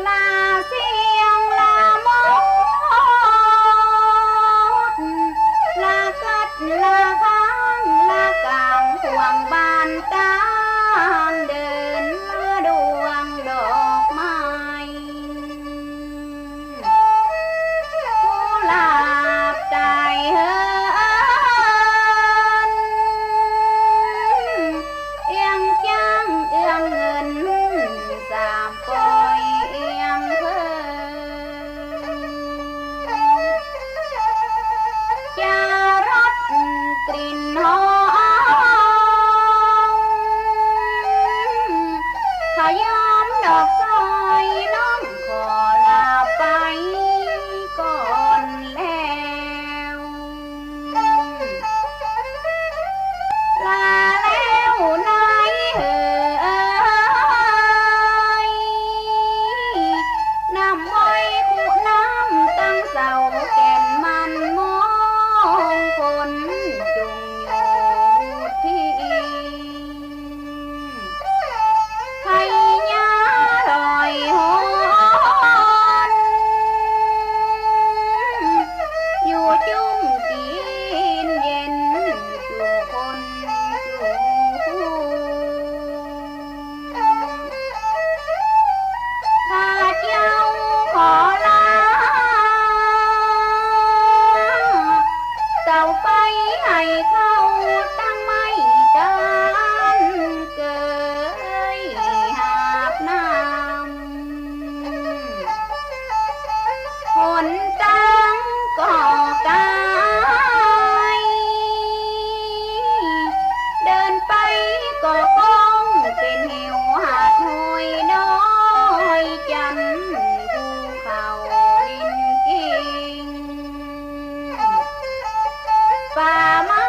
ลาเสียงลามดลากัดลาค้างลากลางห่วงบานตามเดินมาดวงดอกไม้กุหลาบใจเฮินเอียงจังเอียงเงินสามปอยเอียงเพิ่นจารสกลิ่นหอมขยามดอกซอยน้องขอลาไปก่อนแล้วลาแล้วนายเอ๋ยน้ำอ้อยขุน้ำตั้งเสาแก่นมันมองคนจุงอยู่ที่ไทยยาลอยหอนอยู่จุ่มกินเย็นจู่คนจู่ผู้ข้าเจ้าขอลาเต่าไปให้เขาตั้งไม่กันเกยหาบน้ำหนตังก่อกายเดินไปก็คงเป็นหิวหาดหวยน้อยจันภูเขาลินกิ่งป่าไม้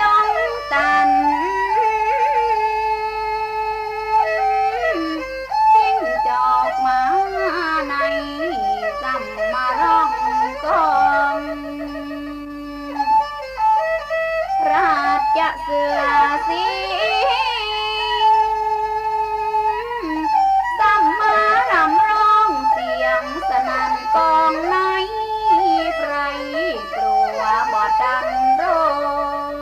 ดงตันจิ้งจอกมาในซ้ำมาร้องกองราชเสือสิงซ้ำมารำร้องเสียงสนั่นกองในไพรกลัวบ่ดังโรง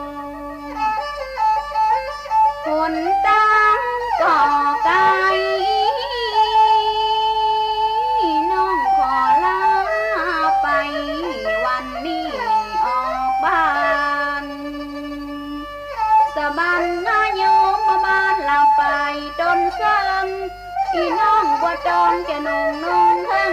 หนตังก่อไก่น้องขอลาไปวันนี้ออกบ้านสะบันนาโยมมาบ้านลาไปจนซ้ำอีน้องบัวจอนจะนุ่งเฮิง